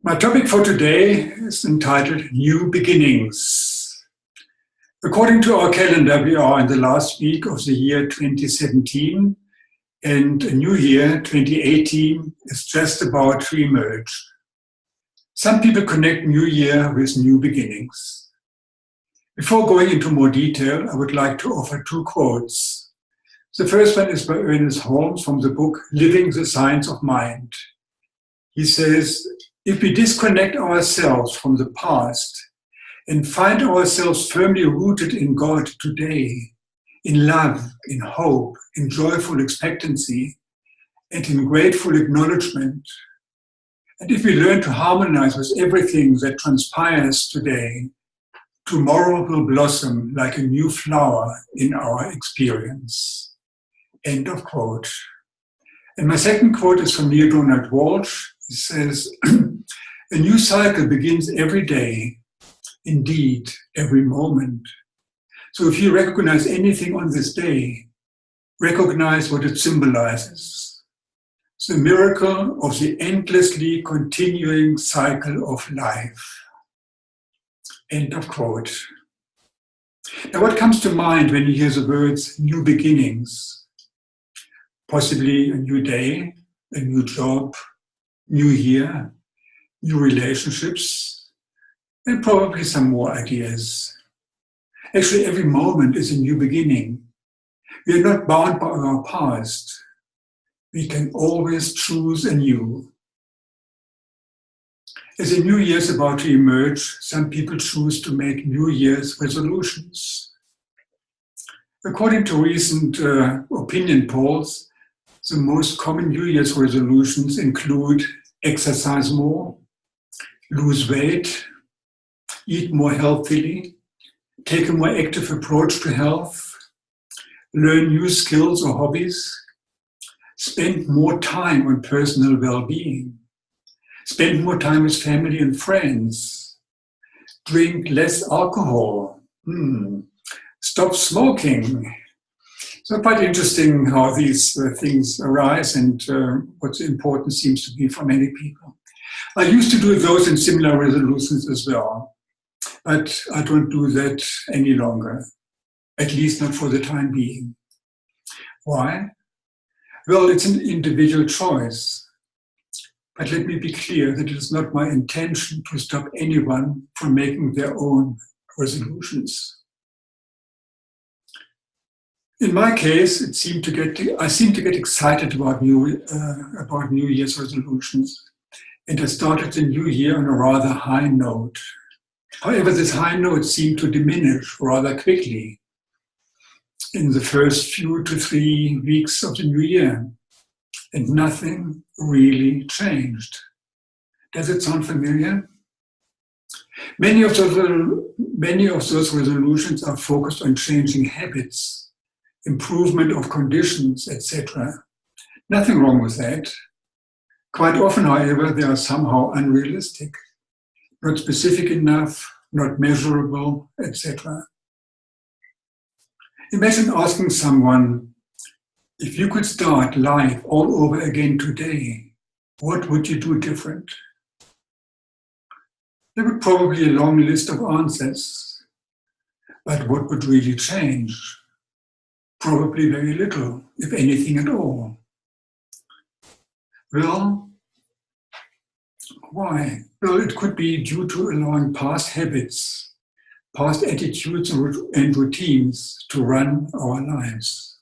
My topic for today is entitled New Beginnings. According to our calendar, we are in the last week of the year 2017, and a new year, 2018, is just about to emerge. Some people connect New Year with new beginnings. Before going into more detail, I would like to offer two quotes. The first one is by Ernest Holmes from the book Living the Science of Mind. He says, if we disconnect ourselves from the past and find ourselves firmly rooted in God today, in love, in hope, in joyful expectancy, and in grateful acknowledgement, and if we learn to harmonize with everything that transpires today, tomorrow will blossom like a new flower in our experience. End of quote. And my second quote is from Neil Donald Walsh. He says, a new cycle begins every day, indeed, every moment. So if you recognize anything on this day, recognize what it symbolizes. The miracle of the endlessly continuing cycle of life. End of quote. Now, what comes to mind when you hear the words new beginnings? Possibly a new day, a new job, new year, new relationships, and probably some more ideas. Actually, every moment is a new beginning. We are not bound by our past. We can always choose anew. As a new year is about to emerge, some people choose to make New Year's resolutions. According to recent opinion polls, the most common New Year's resolutions include exercise more, lose weight, eat more healthily, take a more active approach to health, learn new skills or hobbies, spend more time on personal well-being, spend more time with family and friends, drink less alcohol, stop smoking. So quite interesting how these things arise and what the importance seems to be for many people. I used to do those in similar resolutions as well, but I don't do that any longer, at least not for the time being. Why? Well, it's an individual choice, but let me be clear that it is not my intention to stop anyone from making their own resolutions. In my case, I seem to get excited about New Year's resolutions, and I started the new year on a rather high note. However, this high note seemed to diminish rather quickly in the first few to 3 weeks of the new year, and nothing really changed. Does it sound familiar? Many of those resolutions are focused on changing habits, improvement of conditions, etc. Nothing wrong with that. Quite often, however, they are somehow unrealistic, not specific enough, not measurable, etc. Imagine asking someone, if you could start life all over again today, what would you do different? There would probably be a long list of answers, but what would really change? Probably very little, if anything at all. Well, why? Well, it could be due to allowing past habits, past attitudes and routines to run our lives.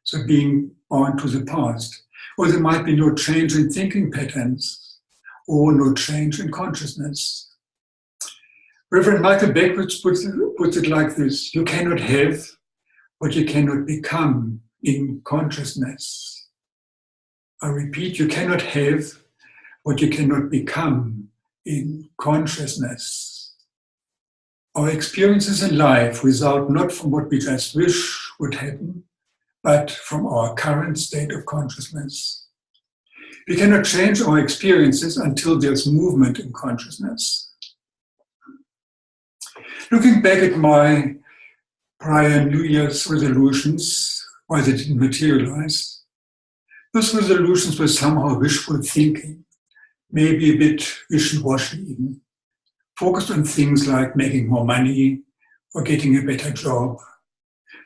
So being bound to the past. Or there might be no change in thinking patterns, or no change in consciousness. Reverend Michael Beckwith puts it like this: you cannot have what you cannot become in consciousness. I repeat, you cannot have what you cannot become in consciousness. Our experiences in life result not from what we just wish would happen, but from our current state of consciousness. We cannot change our experiences until there's movement in consciousness. Looking back at my prior New Year's resolutions, why they didn't materialize, those resolutions were somehow wishful thinking, maybe a bit wishy-washy even, focused on things like making more money or getting a better job,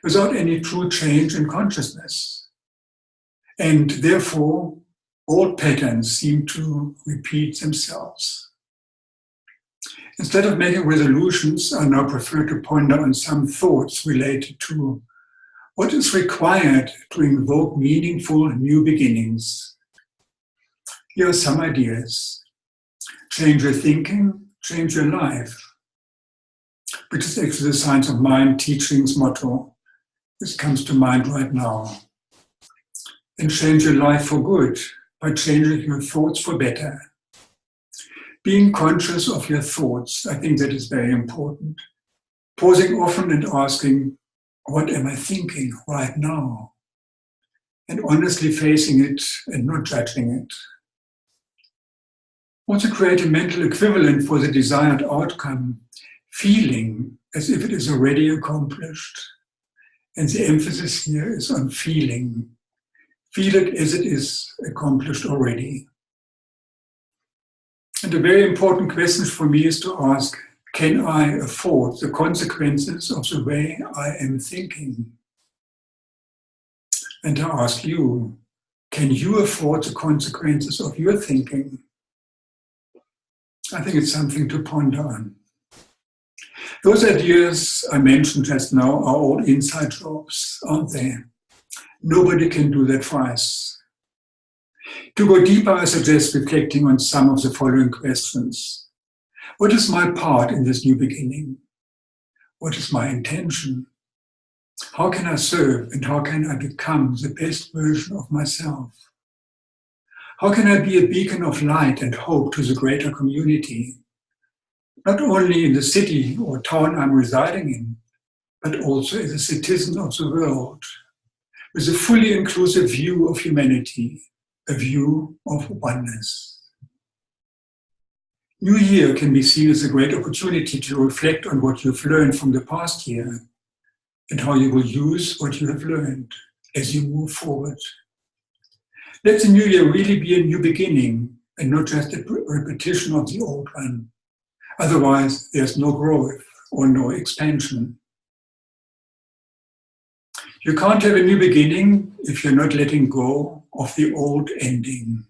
without any true change in consciousness. And therefore, old patterns seem to repeat themselves. Instead of making resolutions, I now prefer to ponder on some thoughts related to what is required to invoke meaningful new beginnings. Here are some ideas. Change your thinking, change your life, which is actually the Science of Mind teaching's motto. This comes to mind right now. And change your life for good by changing your thoughts for better. Being conscious of your thoughts, I think that is very important. Pausing often and asking, what am I thinking right now? And honestly facing it and not judging it. Also create a mental equivalent for the desired outcome, feeling as if it is already accomplished. And the emphasis here is on feeling. Feel it as it is accomplished already. And a very important question for me is to ask, can I afford the consequences of the way I am thinking? And I ask you, can you afford the consequences of your thinking? I think it's something to ponder on. Those ideas I mentioned just now are all inside jobs, aren't they? Nobody can do that for us. To go deeper, I suggest reflecting on some of the following questions. What is my part in this new beginning? What is my intention? How can I serve and how can I become the best version of myself? How can I be a beacon of light and hope to the greater community? Not only in the city or town I'm residing in, but also as a citizen of the world, with a fully inclusive view of humanity, a view of oneness. New Year can be seen as a great opportunity to reflect on what you've learned from the past year and how you will use what you have learned as you move forward. Let the new year really be a new beginning and not just a repetition of the old one. Otherwise, there's no growth or no expansion. You can't have a new beginning if you're not letting go of the old ending.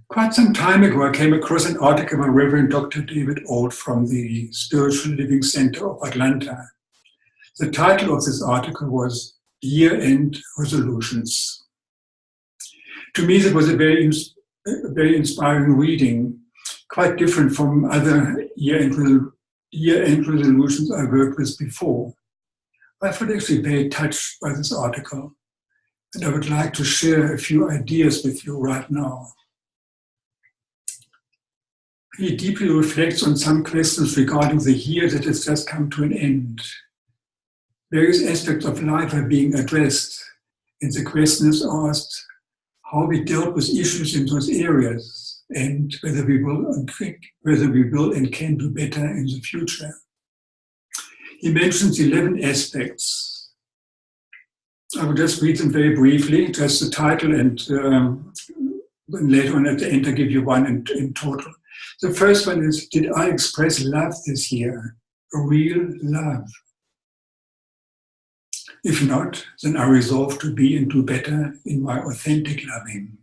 Quite some time ago, I came across an article by Reverend Dr. David Old from the Spiritual Living Center of Atlanta. The title of this article was Year-End Resolutions. To me, that was a very inspiring reading, quite different from other year-end resolutions I worked with before. I felt actually very touched by this article, and I would like to share a few ideas with you right now. He deeply reflects on some questions regarding the year that has just come to an end. Various aspects of life are being addressed, and the question is asked how we dealt with issues in those areas and whether we will and can do better in the future. He mentions 11 aspects. I will just read them very briefly, just the title, and then later on at the end I give you one in total. The first one is, did I express love this year? A real love? If not, then I resolve to be and do better in my authentic loving.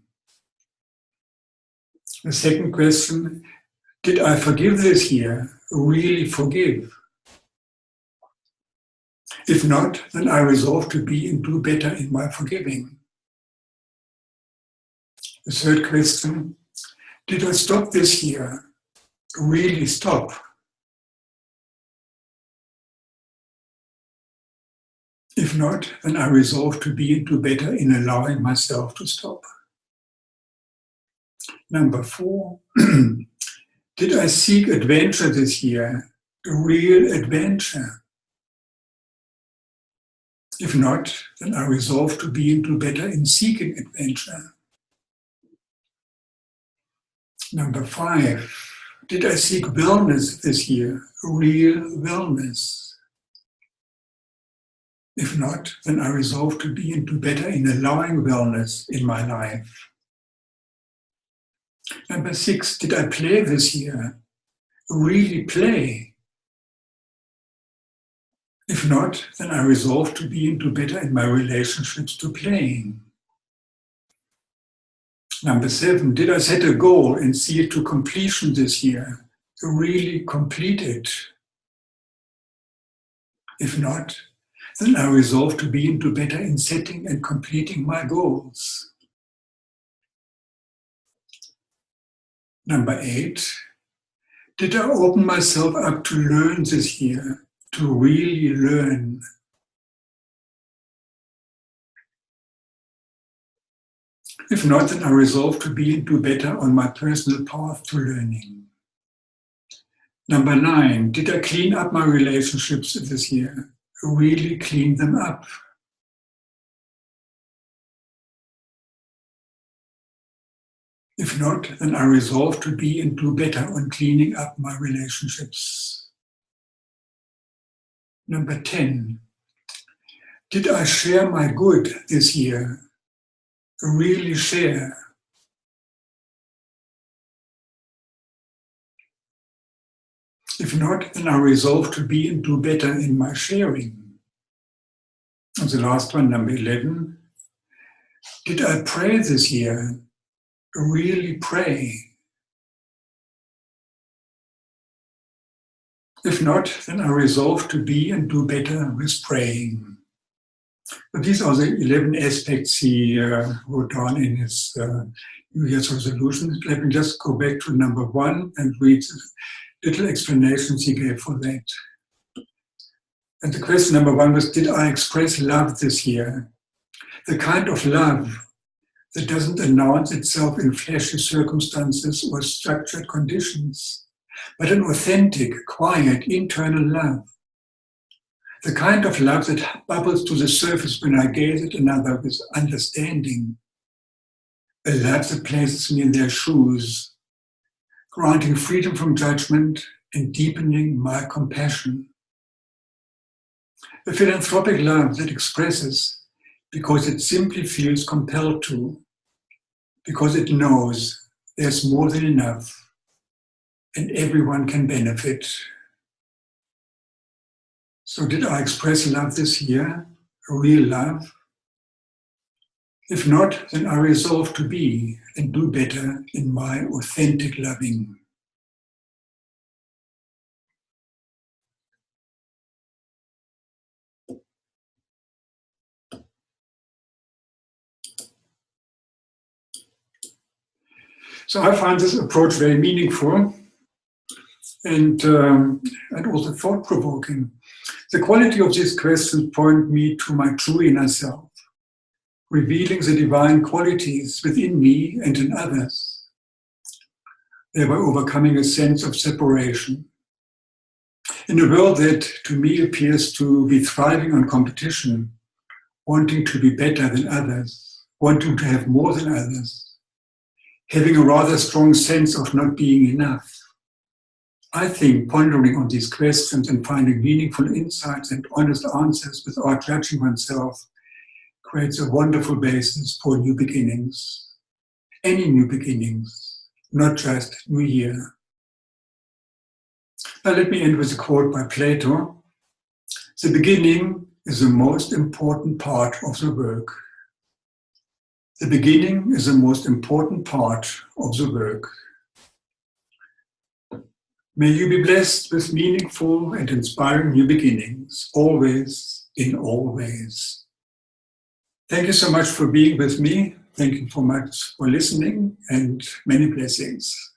The second question, did I forgive this year? Really forgive? If not, then I resolve to be and do better in my forgiving. The third question, did I stop this year? Really stop? If not, then I resolve to be and do better in allowing myself to stop. Number 4, did I seek adventure this year? A real adventure? If not, then I resolve to be and do better in seeking adventure. Number 5, did I seek wellness this year? Real wellness? If not, then I resolve to be and do better in allowing wellness in my life. Number 6, did I play this year? Really play? If not, then I resolve to be and do better in my relationships to playing. Number 7, did I set a goal and see it to completion this year? Really complete it? If not, then I resolve to be and do better in setting and completing my goals. Number 8, did I open myself up to learn this year, to really learn? If not, then I resolve to be and do better on my personal path to learning. Number 9, did I clean up my relationships this year? Really clean them up? If not, then I resolve to be and do better on cleaning up my relationships. Number 10, did I share my good this year? Really share? If not, then I resolve to be and do better in my sharing. And the last one, number 11, did I pray this year? Really pray? If not, then I resolve to be and do better with praying. But these are the 11 aspects he wrote down in his New Year's resolution. Let me just go back to number 1 and read the little explanations he gave for that. And the question number 1 was, did I express love this year? The kind of love that doesn't announce itself in flashy circumstances or structured conditions, but an authentic, quiet, internal love. The kind of love that bubbles to the surface when I gaze at another with understanding. A love that places me in their shoes, granting freedom from judgment and deepening my compassion. A philanthropic love that expresses because it simply feels compelled to, because it knows there's more than enough and everyone can benefit. So did I express love this year, a real love? If not, then I resolve to be and do better in my authentic loving. So I find this approach very meaningful and also thought-provoking. The quality of these questions point me to my true inner self, revealing the divine qualities within me and in others, thereby overcoming a sense of separation. In a world that, to me, appears to be thriving on competition, wanting to be better than others, wanting to have more than others, having a rather strong sense of not being enough, I think pondering on these questions and finding meaningful insights and honest answers without judging oneself creates a wonderful basis for new beginnings. Any new beginnings, not just New Year. Now let me end with a quote by Plato. The beginning is the most important part of the work. The beginning is the most important part of the work. May you be blessed with meaningful and inspiring new beginnings, always, in all ways. Thank you so much for being with me. Thank you so much for listening, and many blessings.